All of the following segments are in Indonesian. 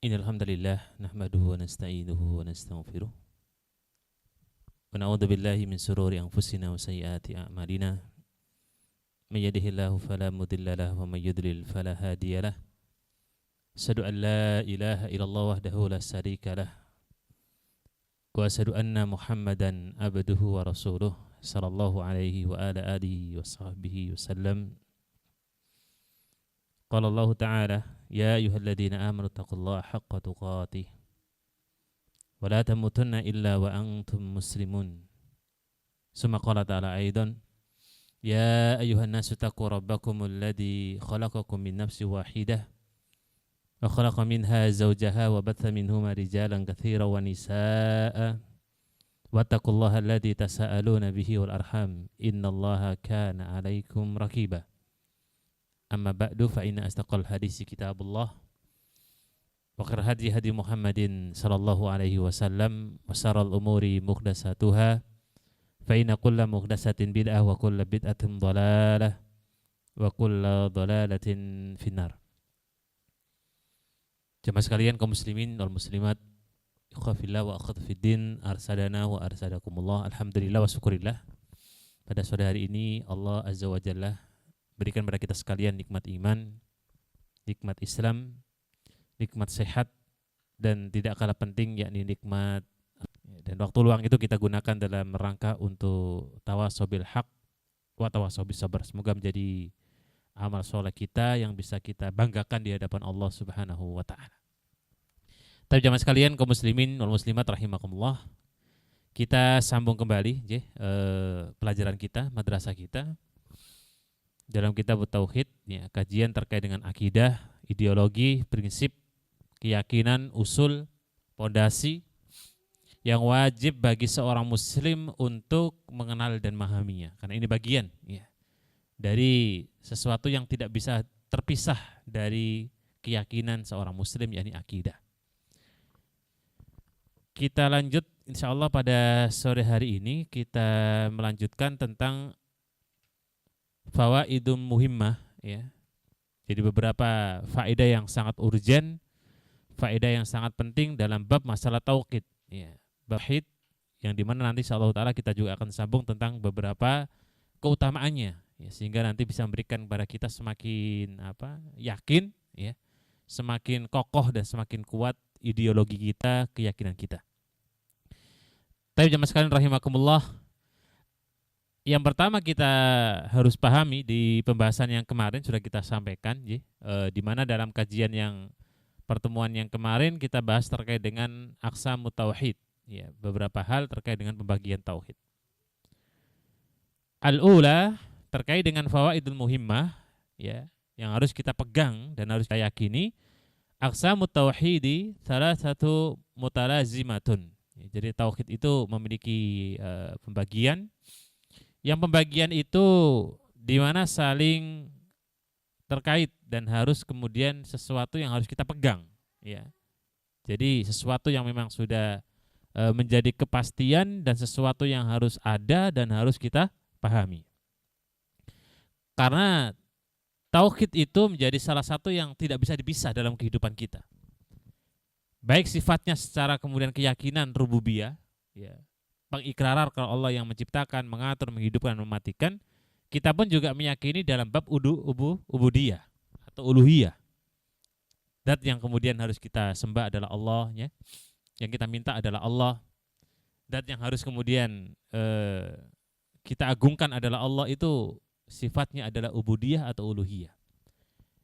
Innal hamdalillah nahmaduhu wa nasta'inuhu wa nastaghfiruh wa na'udzu billahi min shururi anfusina wa sayyiati a'malina may yahdihillahu fala mudilla lahu wa may yudlil fala hadiya lahu asyhadu an la ilaha illallah wahdahu la syarika lah wa asyhadu anna muhammadan abduhu wa rasuluh sallallahu alaihi wa ala alihi wa sahbihi wasallam. Qala Allah ta'ala ya ayyuhalladzina amanu taqullaha haqqa tuqatih wa la tamutunna illa wa antum muslimun. Summa qala ta'ala aidan ya ayyuhan nasu taqu rabbakumul ladzi khalaqakum min nafsin wahidah wa khalaqa minha zawjaha wa batha minhuma rijalan katsiran wa nisaa'a wattaqullaha alladzi tasaaluna bihi wal arham innallaha kana 'alaikum raqiba. Amma ba'du fa inna astaqal hadisi kitabullah wa khairal hadi hadi Muhammadin sallallahu alaihi wasallam wa syarrul umuri muhdatsatuha fa inna kulla muhdatsatin bid'ah wa kulla bid'atin dhalalah wa kulla dhalalatin finnar. Jemaah sekalian kaum muslimin wal muslimat, ikhwafillah wa akhwat fiddin, arsadana wa arsadakumullah. Alhamdulillah wa syukurillah. Pada sore hari ini Allah Azza wa Jalla berikan kepada kita sekalian nikmat iman, nikmat Islam, nikmat sehat, dan tidak kalah penting yakni nikmat. Dan waktu luang itu kita gunakan dalam rangka untuk tawasobil haq wa tawasobil sabar. Semoga menjadi amal soleh kita yang bisa kita banggakan di hadapan Allah Subhanahu wa ta'ala. Tapi jamaah sekalian kaum muslimin wal muslimat rahimakumullah, kita sambung kembali pelajaran kita, madrasah kita dalam kitab Tauhid, ya, kajian terkait dengan akidah, ideologi, prinsip, keyakinan, usul, pondasi yang wajib bagi seorang muslim untuk mengenal dan memahaminya. Karena ini bagian, ya, dari sesuatu yang tidak bisa terpisah dari keyakinan seorang muslim, yakni akidah. Kita lanjut insyaallah pada sore hari ini, kita melanjutkan tentang fawaidum muhimmah, ya. Jadi beberapa faedah yang sangat urgen, faedah yang sangat penting dalam bab masalah tauhid, ya. Bab tauhid yang dimana nanti insyaallah taala kita juga akan sambung tentang beberapa keutamaannya, ya, sehingga nanti bisa memberikan kepada kita semakin yakin, ya, semakin kokoh dan semakin kuat ideologi kita, keyakinan kita. Tapi jemaah sekalian rahimakumullah, yang pertama kita harus pahami di pembahasan yang kemarin sudah kita sampaikan, di mana dalam kajian yang pertemuan yang kemarin kita bahas terkait dengan aqsamut tauhid, ya, beberapa hal terkait dengan pembagian tauhid. Al-ula terkait dengan fawaidul muhimmah, ya, yang harus kita pegang dan harus kita yakini. Aqsamut tauhidi salah satu mutalazimatun. Ya, jadi tauhid itu memiliki pembagian. Yang pembagian itu di mana saling terkait dan harus kemudian sesuatu yang harus kita pegang, ya. Jadi sesuatu yang memang sudah menjadi kepastian dan sesuatu yang harus ada dan harus kita pahami. Karena tauhid itu menjadi salah satu yang tidak bisa dipisah dalam kehidupan kita. Baik sifatnya secara kemudian keyakinan rububiyah, ya, pengikraran kalau Allah yang menciptakan, mengatur, menghidupkan, mematikan. Kita pun juga meyakini dalam bab ubudiyah atau uluhiyah. Dat yang kemudian harus kita sembah adalah Allah, ya. Yang kita minta adalah Allah. Dat yang harus kemudian kita agungkan adalah Allah, itu sifatnya adalah ubudiyah atau uluhiyah.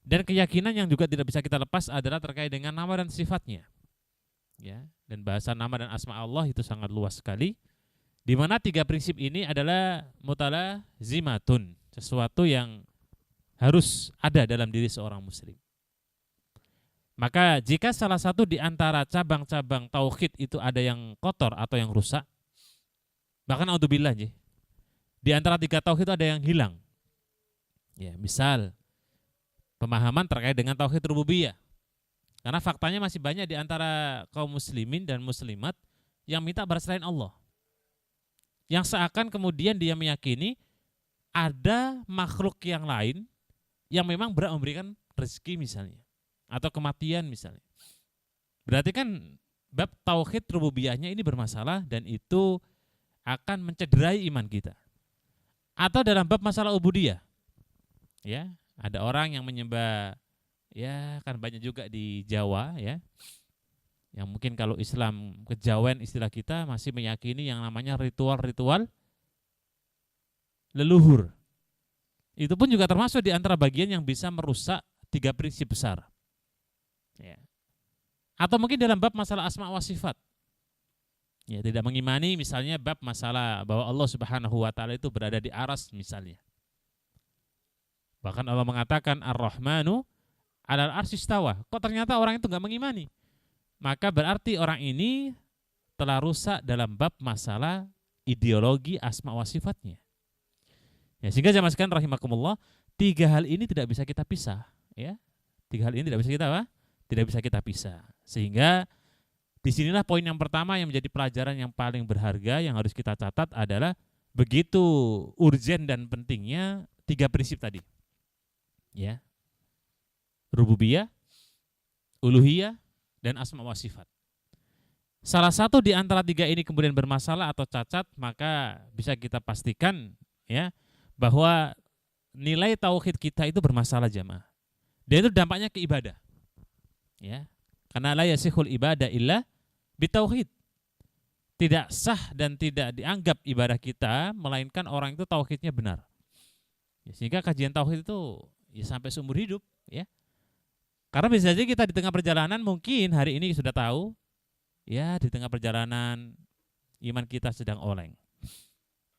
Dan keyakinan yang juga tidak bisa kita lepas adalah terkait dengan nama dan sifatnya, ya. Dan bahasa nama dan asma Allah itu sangat luas sekali, di mana tiga prinsip ini adalah mutalazimatun, sesuatu yang harus ada dalam diri seorang muslim. Maka jika salah satu di antara cabang-cabang tauhid itu ada yang kotor atau yang rusak, bahkan auzubillah, di antara tiga tauhid itu ada yang hilang, ya, misal pemahaman terkait dengan tauhid rububiyah. Karena faktanya masih banyak di antara kaum muslimin dan muslimat yang minta berselain Allah. Yang seakan kemudian dia meyakini ada makhluk yang lain yang memang berhak memberikan rezeki misalnya, atau kematian misalnya. Berarti kan bab tauhid rububiyahnya ini bermasalah dan itu akan mencederai iman kita. Atau dalam bab masalah ubudiyah, ya, ada orang yang menyembah, ya kan banyak juga di Jawa, ya, yang mungkin kalau Islam kejawen istilah kita masih meyakini yang namanya ritual-ritual leluhur. Itu pun juga termasuk di antara bagian yang bisa merusak 3 prinsip besar. Ya. Atau mungkin dalam bab masalah asma wa sifat. Ya, tidak mengimani misalnya bab masalah bahwa Allah Subhanahu wa taala itu berada di aras misalnya. Bahkan Allah mengatakan Ar-Rahmanu 'alal arsy istawa. Kok ternyata orang itu enggak mengimani? Maka berarti orang ini telah rusak dalam bab masalah ideologi asma wa sifatnya. Ya, sehingga jamaah sekalian rahimakumullah, 3 hal ini tidak bisa kita pisah, ya. 3 hal ini tidak bisa kita apa? Tidak bisa kita pisah. Sehingga disinilah poin yang pertama yang menjadi pelajaran yang paling berharga yang harus kita catat adalah begitu urgen dan pentingnya 3 prinsip tadi. Ya. Rububiyah, uluhiyah, dan asma wa sifat. Salah satu di antara 3 ini kemudian bermasalah atau cacat, maka bisa kita pastikan, ya, bahwa nilai tauhid kita itu bermasalah jamaah. Dan itu dampaknya ke ibadah. Ya. Karena la yasihul ibadah illa bitauhid. Tidak sah dan tidak dianggap ibadah kita melainkan orang itu tauhidnya benar. Ya, sehingga kajian tauhid itu ya sampai seumur hidup, ya. Karena bisa saja kita di tengah perjalanan mungkin hari ini sudah tahu, ya, di tengah perjalanan iman kita sedang oleng.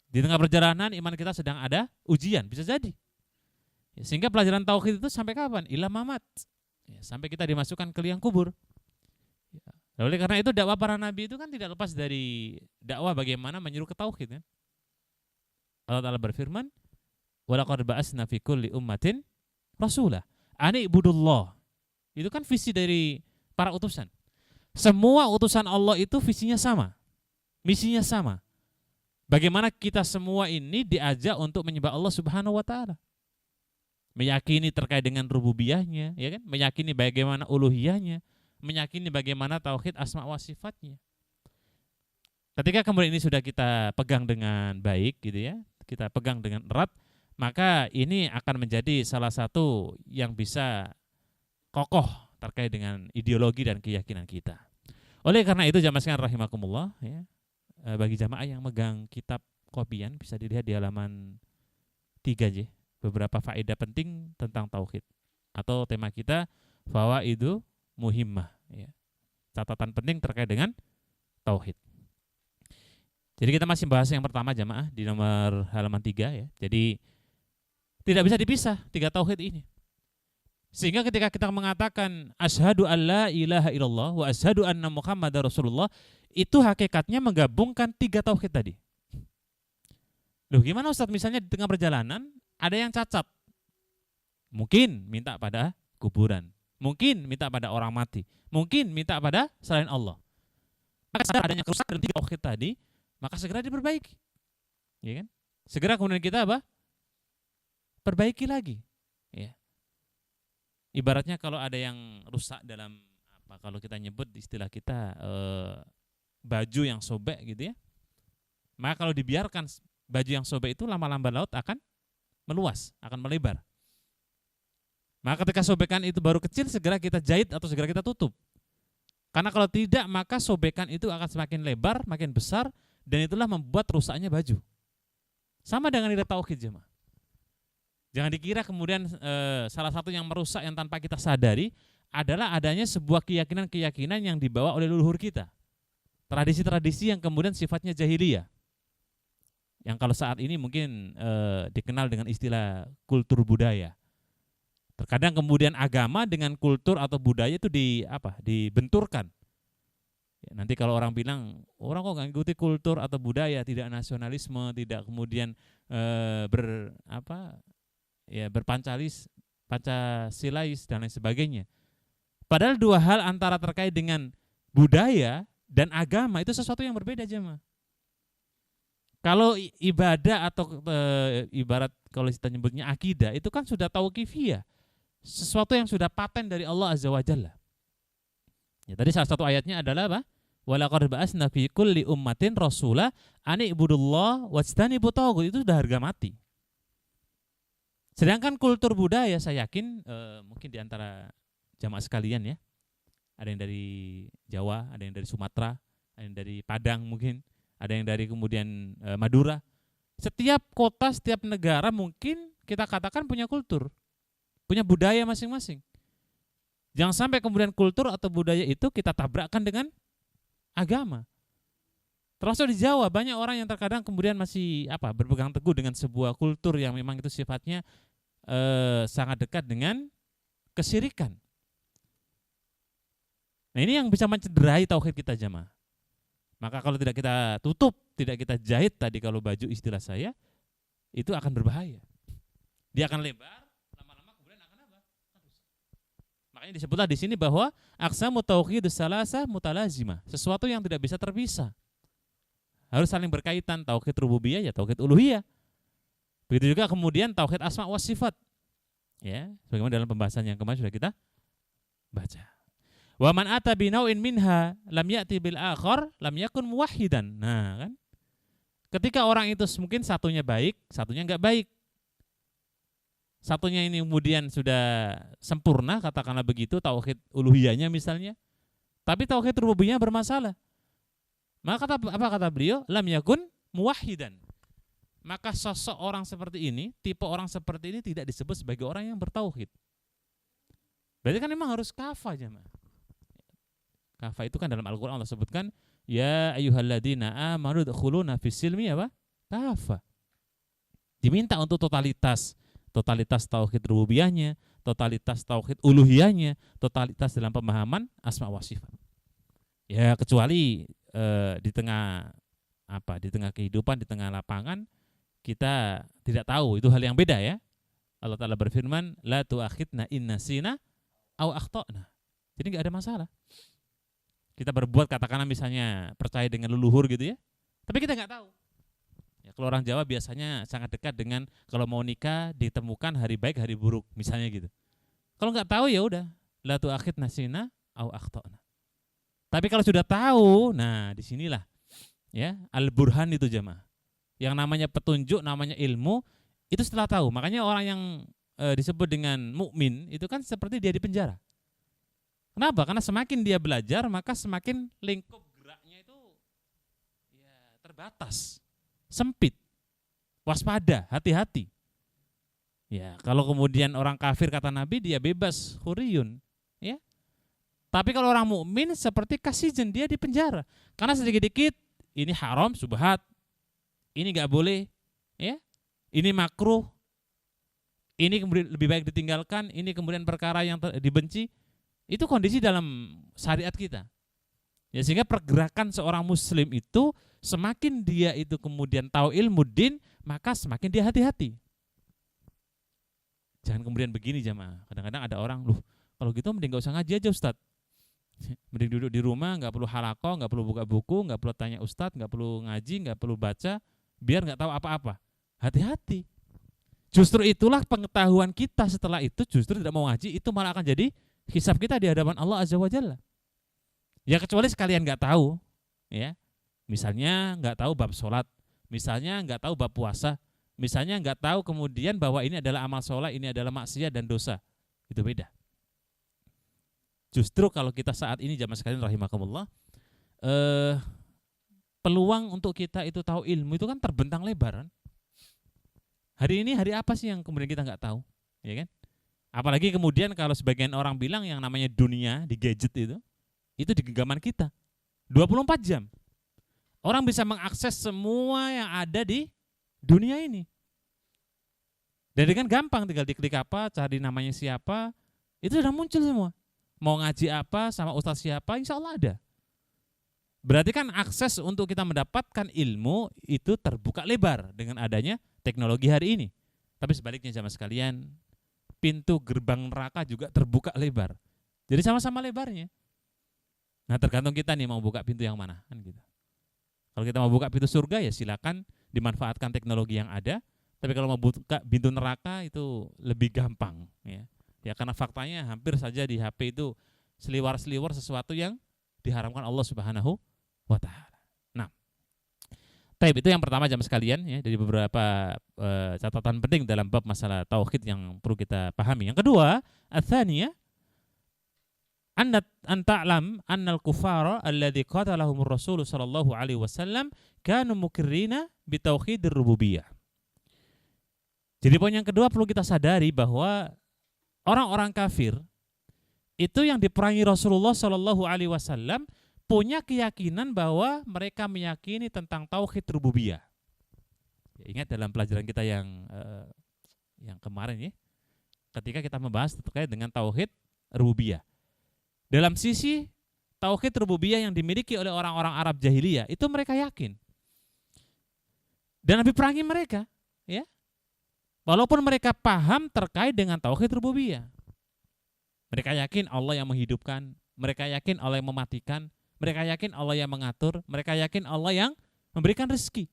Di tengah perjalanan iman kita sedang ada ujian, bisa jadi. Ya, sehingga pelajaran tauhid itu sampai kapan? Ila mamat. Ya, sampai kita dimasukkan ke liang kubur. Ya. Oleh karena itu dakwah para nabi itu kan tidak lepas dari dakwah bagaimana menyuruh ke tauhid, kan? Allah Ta'ala berfirman, "Wa laqad ba'atsna fi kulli ummatin rasulah an i'budullah." Itu kan visi dari para utusan. Semua utusan Allah itu visinya sama. Misinya sama. Bagaimana kita semua ini diajak untuk menyembah Allah Subhanahu wa taala. Meyakini terkait dengan rububiyahnya, ya kan? Meyakini bagaimana uluhiyahnya, meyakini bagaimana tauhid asma wa sifatnya. Ketika kemudian ini sudah kita pegang dengan baik gitu ya, kita pegang dengan erat, maka ini akan menjadi salah satu yang bisa kokoh terkait dengan ideologi dan keyakinan kita. Oleh karena itu jamaah sekalian rahimakumullah, ya, bagi jamaah yang megang kitab kopian bisa dilihat di halaman 3J, beberapa faedah penting tentang tauhid atau tema kita fawaidu muhimmah, ya. Catatan penting terkait dengan tauhid. Jadi kita masih bahas yang pertama jamaah di nomor halaman 3, ya. Jadi tidak bisa dipisah 3 tauhid ini. Sehingga ketika kita mengatakan asyhadu alla ilaha illallah wa asyhadu anna muhammadar rasulullah, itu hakikatnya menggabungkan 3 tauhid tadi. Loh, gimana Ustaz? Misalnya di tengah perjalanan ada yang cacat. Mungkin minta pada kuburan, mungkin minta pada orang mati, mungkin minta pada selain Allah. Maka sadar adanya kerusakan dalam 3 tauhid tadi, maka segera diperbaiki. Ya kan? Segera kemudian kita apa? Perbaiki lagi. Ya. Ibaratnya kalau ada yang rusak dalam apa, kalau kita nyebut istilah kita baju yang sobek gitu ya. Maka kalau dibiarkan baju yang sobek itu lama-lama laut akan meluas, akan melebar. Maka ketika sobekan itu baru kecil, segera kita jahit atau segera kita tutup. Karena kalau tidak, maka sobekan itu akan semakin lebar, makin besar, dan itulah membuat rusaknya baju. Sama dengan nilai tauhid jemaah. Jangan dikira kemudian salah satu yang merusak yang tanpa kita sadari adalah adanya sebuah keyakinan-keyakinan yang dibawa oleh leluhur kita. Tradisi-tradisi yang kemudian sifatnya jahiliyah. Yang kalau saat ini mungkin dikenal dengan istilah kultur budaya. Terkadang kemudian agama dengan kultur atau budaya itu dibenturkan. Ya, nanti kalau orang bilang orang kok nggak ikuti kultur atau budaya, tidak nasionalisme, tidak kemudian berpancasilais dan lain sebagainya. Padahal 2 hal antara terkait dengan budaya dan agama itu sesuatu yang berbeda jemaah. Kalau ibadah atau ibarat kalau kita nyebutnya akidah itu kan sudah tauqifiyah, sesuatu yang sudah paten dari Allah Azza wa Jalla. Ya, tadi salah satu ayatnya adalah apa? Walaqad ba'atsna fi kulli ummatin rasula an ibudullah wajtanibut taghut. Itu sudah harga mati. Sedangkan kultur budaya saya yakin mungkin di antara jamaah sekalian ya, ada yang dari Jawa, ada yang dari Sumatera, ada yang dari Padang mungkin, ada yang dari kemudian Madura. Setiap kota, setiap negara mungkin kita katakan punya kultur, punya budaya masing-masing. Jangan sampai kemudian kultur atau budaya itu kita tabrakkan dengan agama. Termasuk di Jawa banyak orang yang terkadang kemudian masih berpegang teguh dengan sebuah kultur yang memang itu sifatnya sangat dekat dengan kesyirikan. Nah, ini yang bisa mencederai tauhid kita jamaah. Maka kalau tidak kita tutup, tidak kita jahit tadi kalau baju istilah saya, itu akan berbahaya. Dia akan lebar, lama-lama kemudian akan apa? Makanya disebutlah di sini bahwa aqsamu tauhidus salasah mutalazimah, sesuatu yang tidak bisa terpisah. Harus saling berkaitan, tauhid rububiyah ya tauhid uluhiyah. Begitu juga kemudian tauhid asma wa sifat. Ya, sebagaimana dalam pembahasan yang kemarin sudah kita baca. Wa man ata binau'in minha lam ya'ti bil akhar lam yakun muwahhidan. Nah, kan? Ketika orang itu mungkin satunya baik, satunya enggak baik. Satunya ini kemudian sudah sempurna, katakanlah begitu, tauhid uluhiyahnya misalnya. Tapi tauhid rububiyahnya bermasalah. Maka apa kata beliau? Lam yakun muwahhidan. Maka sosok orang seperti ini, tipe orang seperti ini tidak disebut sebagai orang yang bertauhid. Berarti kan memang harus kafah jemaah. Kafah itu kan dalam Al-Qur'an Allah sebutkan, ya ayyuhalladzina amanu dkhuluna fis-silmi apa? Kafah. Diminta untuk totalitas tauhid rububiyahnya, totalitas tauhid uluhiyahnya, totalitas dalam pemahaman asma wa sifat. Ya kecuali di tengah kehidupan, di tengah lapangan kita tidak tahu, itu hal yang beda ya. Allah Ta'ala berfirman, la tu'akhidna in nasina aw akhtana. Jadi enggak ada masalah. Kita berbuat katakanlah misalnya percaya dengan leluhur gitu ya, tapi kita enggak tahu. Ya, kalau orang Jawa biasanya sangat dekat dengan kalau mau nikah ditemukan hari baik hari buruk misalnya gitu. Kalau enggak tahu ya udah, la tu'akhidna nasina aw akhtana. Tapi kalau sudah tahu, nah disinilah ya al-burhan itu jamaah. Yang namanya petunjuk, namanya ilmu, itu setelah tahu. Makanya orang yang disebut dengan mukmin itu kan seperti dia di penjara. Kenapa? Karena semakin dia belajar, maka semakin lingkup geraknya itu ya terbatas, sempit, waspada, hati-hati. Ya, kalau kemudian orang kafir kata Nabi dia bebas, huriyun, ya. Tapi kalau orang mukmin seperti kasijin, dia di penjara. Karena sedikit-dikit ini haram, subhat, ini enggak boleh, ya. Ini makruh. Ini kemudian lebih baik ditinggalkan, ini kemudian perkara yang dibenci. Itu kondisi dalam syariat kita. Ya, sehingga pergerakan seorang muslim itu semakin dia itu kemudian tahu ilmu din, maka semakin dia hati-hati. Jangan kemudian begini jamaah. Kadang-kadang ada orang, loh kalau gitu mending gak usah ngaji aja Ustadz. Mending duduk di rumah, gak perlu halaqah, gak perlu buka buku, gak perlu tanya Ustadz, gak perlu ngaji, gak perlu baca, biar gak tahu apa-apa. Hati-hati. Justru itulah pengetahuan kita setelah itu justru tidak mau ngaji, itu malah akan jadi hisab kita di hadapan Allah Azza wa Jalla. Ya kecuali sekalian gak tahu, ya. Misalnya gak tahu bab sholat, misalnya gak tahu bab puasa, misalnya gak tahu kemudian bahwa ini adalah amal sholat, ini adalah maksiat dan dosa. Itu beda. Justru kalau kita saat ini jamaah sekalian rahimakumullah, peluang untuk kita itu tahu ilmu itu kan terbentang lebar kan. Hari ini hari apa sih yang kemudian kita nggak tahu, ya kan? Apalagi kemudian kalau sebagian orang bilang yang namanya dunia di gadget itu di genggaman kita, 24 jam. Orang bisa mengakses semua yang ada di dunia ini. Dan dengan gampang tinggal diklik apa, cari namanya siapa, itu sudah muncul semua. Mau ngaji apa sama ustaz siapa, insya Allah ada. Berarti kan akses untuk kita mendapatkan ilmu itu terbuka lebar dengan adanya teknologi hari ini. Tapi sebaliknya jamaah sekalian, pintu gerbang neraka juga terbuka lebar. Jadi sama-sama lebarnya. Nah tergantung kita nih mau buka pintu yang mana kan gitu. Kalau kita mau buka pintu surga ya silakan dimanfaatkan teknologi yang ada. Tapi kalau mau buka pintu neraka itu lebih gampang ya. Ya karena faktanya hampir saja di HP itu seliwar-seliwar sesuatu yang diharamkan Allah Subhanahu wa taala. Nah, taib itu yang pertama jamaah sekalian ya, dari beberapa catatan penting dalam bab masalah tauhid yang perlu kita pahami. Yang kedua, ats-tsaniyah an ta'lam annal kufara alladzi qatalahumur rasul sallallahu alaihi wasallam kanu mukirrina bi tauhidir rububiyah. Jadi poin yang kedua perlu kita sadari bahwa orang-orang kafir itu yang diperangi Rasulullah sallallahu alaihi wasallam punya keyakinan bahwa mereka meyakini tentang tauhid rububiyah. Ya, ingat dalam pelajaran kita yang kemarin ya, ketika kita membahas terkait dengan tauhid rububiyah. Dalam sisi tauhid rububiyah yang dimiliki oleh orang-orang Arab jahiliyah, itu mereka yakin. Dan Nabi perangi mereka, ya. Walaupun mereka paham terkait dengan tauhid rububiyah. Mereka yakin Allah yang menghidupkan, mereka yakin Allah yang mematikan, mereka yakin Allah yang mengatur, mereka yakin Allah yang memberikan rezeki.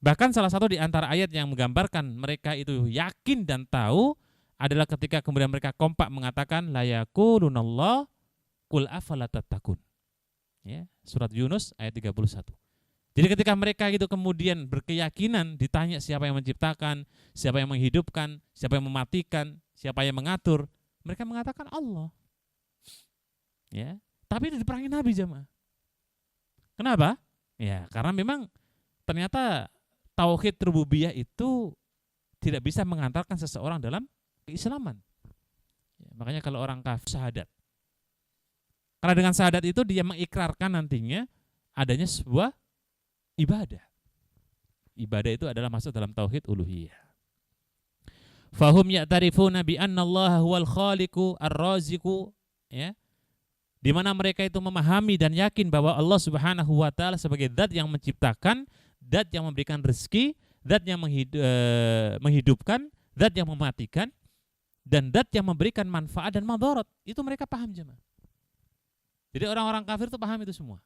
Bahkan salah satu di antara ayat yang menggambarkan mereka itu yakin dan tahu adalah ketika kemudian mereka kompak mengatakan la yakulunallah qul afala tattaqun. Ya, surat Yunus ayat 31. Jadi ketika mereka itu kemudian berkeyakinan ditanya siapa yang menciptakan, siapa yang menghidupkan, siapa yang mematikan, siapa yang mengatur, mereka mengatakan Allah. Ya, tapi itu diperangi Nabi jemaah. Kenapa? Ya, karena memang ternyata tauhid rububiyah itu tidak bisa mengantarkan seseorang dalam keislaman. Ya, makanya kalau orang kafir syahadat. Karena dengan syahadat itu dia mengikrarkan nantinya adanya sebuah ibadah. Ibadah itu adalah masuk dalam tauhid uluhiyah. Fahum ya'tarifuna bi anna Allah huwal khaliqu ar-raziqu, ya. Di mana mereka itu memahami dan yakin bahwa Allah Subhanahu wa taala sebagai zat yang menciptakan, zat yang memberikan rezeki, zat yang menghidupkan, zat yang mematikan, dan zat yang memberikan manfaat dan madarat. Itu mereka paham jemaah. Jadi orang-orang kafir itu paham itu semua.